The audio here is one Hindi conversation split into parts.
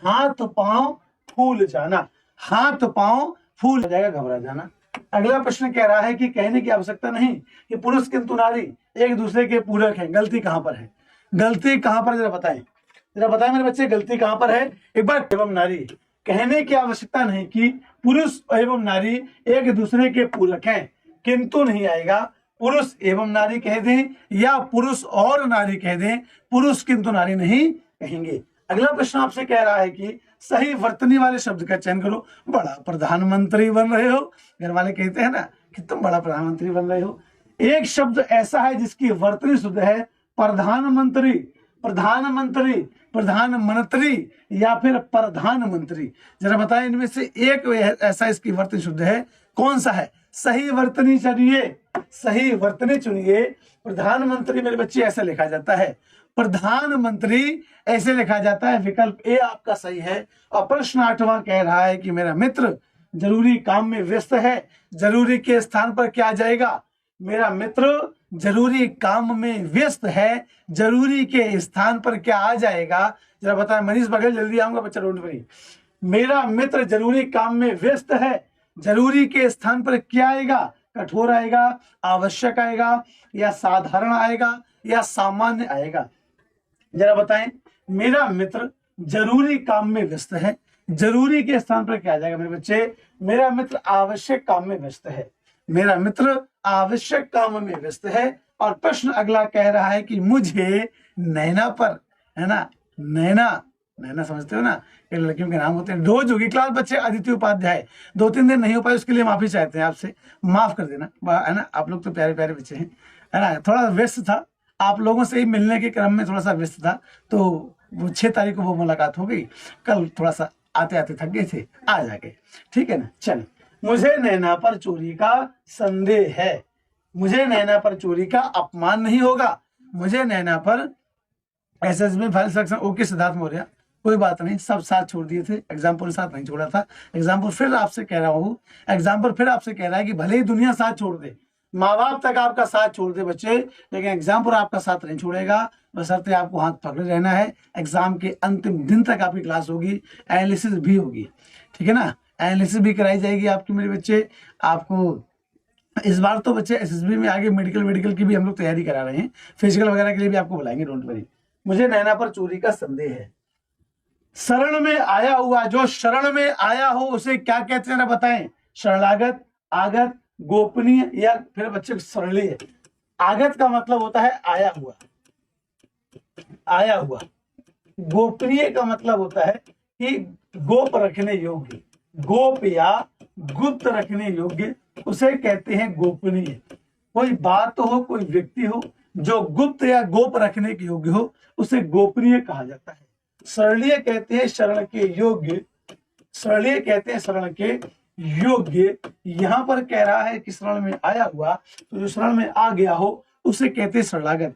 हाथ पांव फूल जाना, हाथ पांव फूल जाएगा घबरा जाना। अगला प्रश्न कह रहा है कि कहने की आवश्यकता नहीं कि पुरुष किंतु नारी एक दूसरे के पूरक हैं। गलती कहां पर है? गलती कहां पर, जरा बताएं, जरा बताएं मेरे बच्चे, गलती कहां पर है? एक बार एवं नारी, कहने की आवश्यकता नहीं कि पुरुष एवं नारी एक दूसरे के पूरक हैं, किंतु नहीं आएगा। पुरुष एवं नारी कह दें या पुरुष और नारी कह दें, पुरुष किंतु नारी नहीं कहेंगे। अगला प्रश्न आपसे कह रहा है कि सही वर्तनी वाले शब्द का चयन करो। बड़ा प्रधानमंत्री बन रहे हो, घर वाले कहते हैं ना कि तुम बड़ा प्रधानमंत्री बन रहे हो। एक शब्द ऐसा है जिसकी वर्तनी शुद्ध है प्रधानमंत्री, प्रधानमंत्री, प्रधानमंत्री या फिर प्रधानमंत्री। जरा बताएं इनमें से एक ऐसा इसकी वर्तनी शुद्ध है, कौन सा है? सही वर्तनी चुनिए, सही वर्तनी चुनिए। प्रधानमंत्री मेरे बच्चे ऐसा लिखा जाता है, प्रधानमंत्री ऐसे लिखा जाता है। विकल्प ए आपका सही है। और प्रश्न 8वां कह रहा है कि मेरा मित्र जरूरी काम में व्यस्त है। जरूरी के स्थान पर क्या जाएगा? मेरा मित्र जरूरी काम में व्यस्त है, जरूरी के स्थान पर क्या आ जाएगा? जरा बताएं मनीष बघेल, जल्दी आऊंगा बच्चा, डोंट वरी। मेरा मित्र जरूरी काम में व्यस्त है, जरूरी के स्थान पर क्या आएगा? कठोर आएगा, आवश्यक आएगा, या साधारण आएगा, या सामान्य आएगा? जरा बताएं, मेरा मित्र जरूरी काम में व्यस्त है, जरूरी के स्थान पर क्या आ जाएगा मेरे बच्चे? मेरा मित्र आवश्यक काम में व्यस्त है, मेरा मित्र आवश्यक काम में व्यस्त है। और प्रश्न अगला कह रहा है कि मुझे नैना पर, है ना, नैना, नैना समझते हो ना, ये लड़कियों के नाम होते हैं। रोज होगी क्लास बच्चे, अदिति उपाध्याय। 2-3 दिन नहीं हो पाए, उसके लिए माफी चाहते हैं आपसे, माफ कर देना, है ना। आप लोग तो प्यारे प्यारे बच्चे हैं, है ना। थोड़ा व्यस्त था, आप लोगों से ही मिलने के क्रम में थोड़ा सा व्यस्त था, तो वो 6 तारीख को वो मुलाकात हो गई। कल थोड़ा सा आते आते थक गए थे, आज आ गए, ठीक है ना। चल, मुझे नैना पर चोरी का संदेह है। मुझे नैना पर चोरी का अपमान नहीं होगा। मुझे नैना पर SSB file section, okay Siddharth Maurya, कोई बात नहीं, सब साथ छोड़ दिए थे, एग्जाम्पल साथ नहीं छोड़ा था। एग्जाम्पल फिर आपसे कह रहा हूँ, एग्जाम्पल फिर आपसे कह रहा है कि भले ही दुनिया साथ छोड़ दे, माँ बाप तक आपका साथ छोड़ दे बच्चे, लेकिन एग्जाम्पल आपका साथ नहीं छोड़ेगा। बशर्ते आपको हाथ पकड़े रहना है। एग्जाम के अंतिम दिन तक आपकी क्लास होगी, एनालिसिस भी होगी, ठीक है ना। एनालिसिस भी कराई जाएगी आपकी मेरे बच्चे। आपको इस बार तो बच्चे एसएसबी में आगे मेडिकल की भी हम लोग तैयारी करा रहे हैं, फिजिकल वगैरह के लिए भी आपको बुलाएंगे, डोंट वरी। मुझे नैना पर चोरी का संदेह है। शरण में आया हुआ, जो शरण में आया हो उसे क्या कहते हैं ना बताएं? शरणागत, आगत, गोपनीय, या फिर बच्चे सरलीय। आगत का मतलब होता है आया हुआ, आया हुआ। गोपनीय का मतलब होता है कि गोप रखने योग्य, गोप या गुप्त रखने योग्य, उसे कहते हैं गोपनीय। कोई बात हो, कोई व्यक्ति हो जो गुप्त या गोप रखने के योग्य हो, उसे गोपनीय कहा जाता है। सरलीय कहते हैं शरण के योग्य, सरलीय कहते हैं शरण के योग्य। यहां पर कह रहा है कि शरण में आया हुआ, तो जो शरण में आ गया हो उसे कहते हैं शरणागत।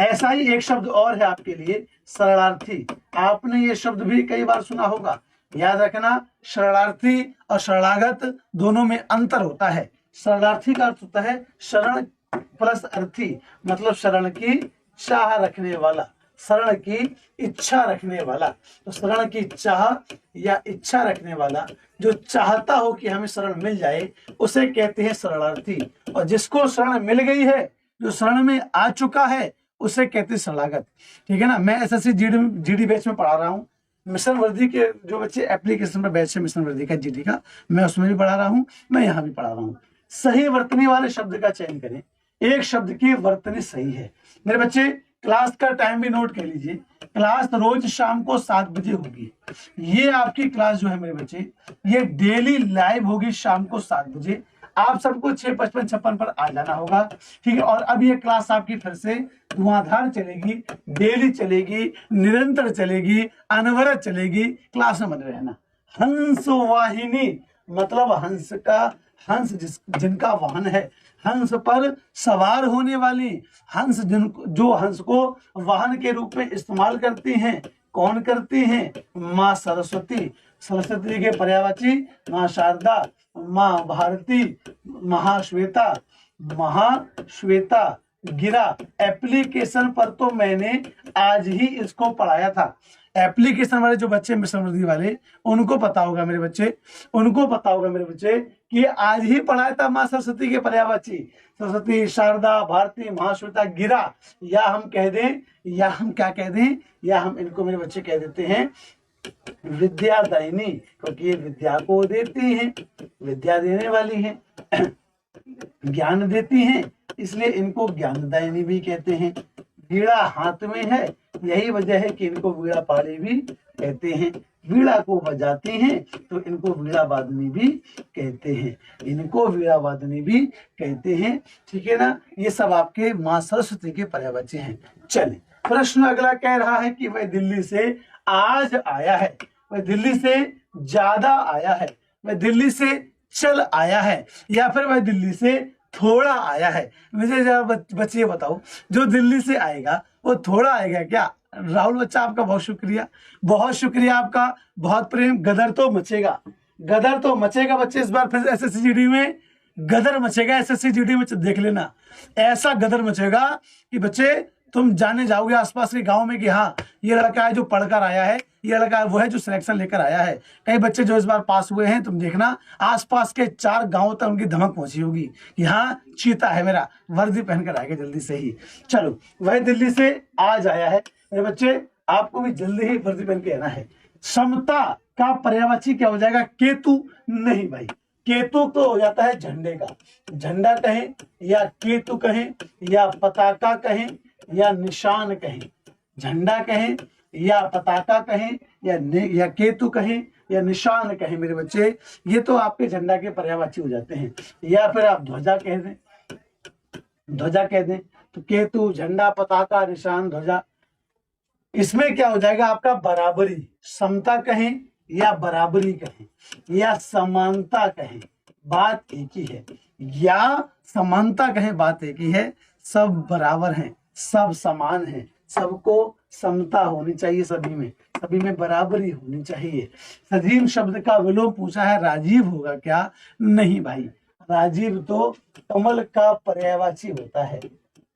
ऐसा ही एक शब्द और है आपके लिए, शरणार्थी। आपने ये शब्द भी कई बार सुना होगा, याद रखना। शरणार्थी और शरणागत दोनों में अंतर होता है। शरणार्थी का अर्थ होता है शरण प्लस अर्थी, मतलब शरण की चाह रखने वाला, शरण की इच्छा रखने वाला। तो शरण की चाह या इच्छा रखने वाला, जो चाहता हो कि हमें शरण मिल जाए, उसे कहते हैं शरणार्थी। और जिसको शरण मिल गई है, जो शरण में आ चुका है, उसे कहते हैं शरणागत, ठीक है ना। मैं एसएससी जीडी बैच में पढ़ा रहा हूँ। मिशन वर्दी के जो बच्चे एप्लीकेशन पर बैच है मिशन वर्दी का, जीडी का, मैं उसमें भी पढ़ा रहा हूँ, मैं यहाँ भी पढ़ा रहा हूँ। सही वर्तनी वाले शब्द का चयन करें। एक शब्द की वर्तनी सही है मेरे बच्चे। क्लास का टाइम भी नोट कर लीजिए। क्लास रोज शाम को 7 बजे होगी। ये आपकी क्लास जो है मेरे बच्चे, ये डेली लाइव होगी शाम को 7 बजे। आप सबको 6:55-56 पर आ जाना होगा, ठीक है। और अब ये क्लास आपकी फिर से धुआंधार चलेगी, डेली चलेगी, निरंतर चलेगी, अनवरत चलेगी। क्लास में बने रहना। हंस वाहिनी मतलब हंस का, हंस जिनका वाहन है, हंस पर सवार होने वाली, हंस जो हंस को वाहन के रूप में इस्तेमाल करती हैं। कौन करती हैं? माँ सरस्वती। सरस्वती के पर्यायवाची माँ शारदा, माँ भारती, महाश्वेता, महाश्वेता, गिरा। एप्लीकेशन पर तो मैंने आज ही इसको पढ़ाया था। एप्लीकेशन वाले जो बच्चे मिश्र समृद्धि वाले, उनको पता होगा मेरे बच्चे, उनको पता होगा मेरे बच्चे कि आज ही पढ़ाया था माँ सरस्वती के पर्यायवाची। सरस्वती, शारदा, भारती, महाश्वेता, गिरा, या हम कह दें, या हम क्या कह दें, या हम इनको मेरे बच्चे कह देते हैं विद्यादायिनी, क्योंकि ये विद्या को देती हैं, विद्या देने वाली हैं, ज्ञान देती हैं, इसलिए इनको ज्ञानदायिनी भी कहते हैं। वीणा हाथ में है, यही वजह है कि इनको वीणा पाणी भी कहते हैं। वीणा को बजाते हैं तो इनको वीणा वादनी भी कहते हैं, इनको वीणा वादनी भी कहते हैं। ठीक है ना, ये सब आपके माँ सरस्वती के पर्यायवाची हैं। चलिए प्रश्न अगला कह रहा है कि वह दिल्ली से आज आया है, वह दिल्ली से ज्यादा आया है, वह दिल्ली से चल आया है, या फिर वह दिल्ली से थोड़ा आया है। मुझे जरा बच्चे बताओ, जो दिल्ली से आएगा वो थोड़ा आएगा क्या? राहुल बच्चा आपका बहुत शुक्रिया, बहुत शुक्रिया आपका, बहुत प्रेम। गदर तो मचेगा, गदर तो मचेगा बच्चे, इस बार फिर एसएससी में गदर मचेगा। एसएससी में देख लेना, ऐसा गदर मचेगा कि बच्चे तुम जाने जाओगे आसपास के गांव में कि हाँ ये लड़का है जो पढ़कर आया है, ये लड़का वो है जो सिलेक्शन लेकर आया है। कई बच्चे जो इस बार पास हुए हैं, तुम देखना आसपास के 4 गांवों तक उनकी धमक पहुंची होगी कि हाँ चीता है मेरा, वर्दी पहनकर आएगा जल्दी से ही। चलो वह दिल्ली से आज आया है, मेरे बच्चे आपको भी जल्दी ही वर्दी पहन के आना है। समता का पर्यायवाची क्या हो जाएगा? केतु? नहीं भाई, केतु तो हो जाता है झंडे का। झंडा कहें या केतु कहें या पताका कहें या निशान कहें, झंडा कहें या पताका कहें या केतु कहें या निशान कहें, मेरे बच्चे ये तो आपके झंडा के पर्यायवाची हो जाते हैं। या फिर आप ध्वजा कह दें, ध्वजा कह दें, तो केतु, झंडा, पताका, निशान, ध्वजा, इसमें क्या हो जाएगा आपका? बराबरी। समता कहें या बराबरी कहें या समानता कहें, बात एक ही है, या समानता कहें, बात एक ही है। सब बराबर हैं, सब समान हैं, सबको समता होनी चाहिए, सभी में बराबरी होनी चाहिए। सजीव शब्द का विलोम पूछा है, राजीव होगा क्या? नहीं भाई, राजीव तो कमल का पर्यायवाची होता है,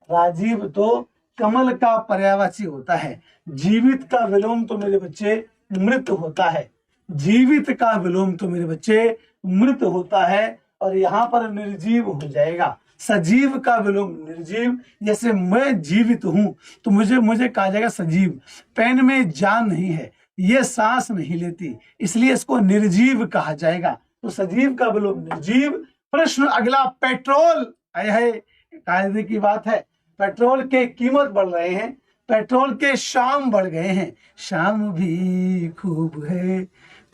राजीव तो कमल का पर्यायवाची होता है। जीवित का विलोम तो मेरे बच्चे मृत होता है, जीवित का विलोम तो मेरे बच्चे मृत होता है, और यहाँ पर निर्जीव हो जाएगा। सजीव का विलोम निर्जीव, जैसे मैं जीवित हूं तो मुझे कहा जाएगा सजीव। पेन में जान नहीं है, ये सांस नहीं लेती, इसलिए इसको निर्जीव कहा जाएगा। तो सजीव का विलोम निर्जीव। प्रश्न अगला, पेट्रोल, है कायदे की बात है, पेट्रोल के कीमत बढ़ रहे हैं, पेट्रोल के शाम बढ़ गए हैं, शाम भी खूब है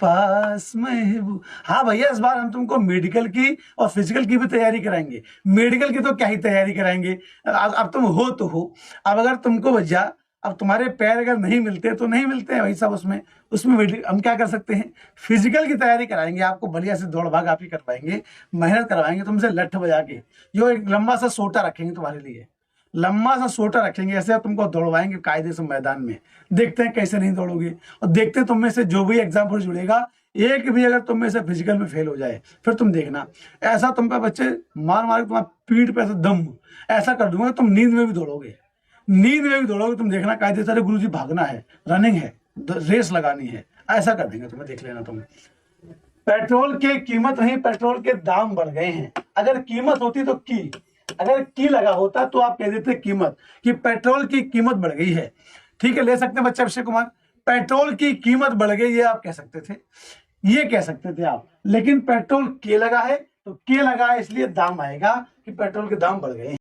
पास महबूब। हाँ भैया, इस बार हम तुमको मेडिकल की और फिजिकल की भी तैयारी कराएंगे। मेडिकल की तो क्या ही तैयारी कराएंगे, अब तुम हो तो हो। अब अगर तुमको भैया, अब तुम्हारे पैर अगर नहीं मिलते तो नहीं मिलते हैं भाई साहब, उसमें हम क्या कर सकते हैं? फिजिकल की तैयारी कराएंगे आपको, बढ़िया से दौड़ भाग आप ही करवाएंगे, मेहनत करवाएंगे तुमसे लठ बजा के। जो एक लंबा सा सोटा रखेंगे तुम्हारे लिए, लंबा सा सोटा रखेंगे, ऐसे तुमको दौड़वाएंगे कायदे से मैदान में। देखते हैं कैसे नहीं दौड़ोगे, और देखते हैं तुम में से जो भी एग्जाम पर जुड़ेगा, एक भी अगर तुम में से फिजिकल में फेल हो जाए, फिर तुम देखना ऐसा तुम पे बच्चे मार मार के तुम्हारा पीठ पे ऐसा दम ऐसा कर दूंगा, तुम नींद में भी दौड़ोगे, नींद में भी दौड़ोगे। तुम देखना कायदे से, गुरुजी भागना है, रनिंग है, रेस लगानी है, ऐसा कर देंगे तुम्हें, देख लेना तुम। पेट्रोल की कीमत नहीं, पेट्रोल के दाम बढ़ गए हैं। अगर कीमत होती तो अगर की लगा होता तो आप कह देते कीमत, कि पेट्रोल की कीमत बढ़ गई है। ठीक है, ले सकते हैं बच्चे अभिषेक कुमार, पेट्रोल की कीमत बढ़ गई, ये आप कह सकते थे, ये कह सकते थे आप। लेकिन पेट्रोल के लगा है तो के लगा है, इसलिए दाम आएगा कि पेट्रोल के दाम बढ़ गए हैं।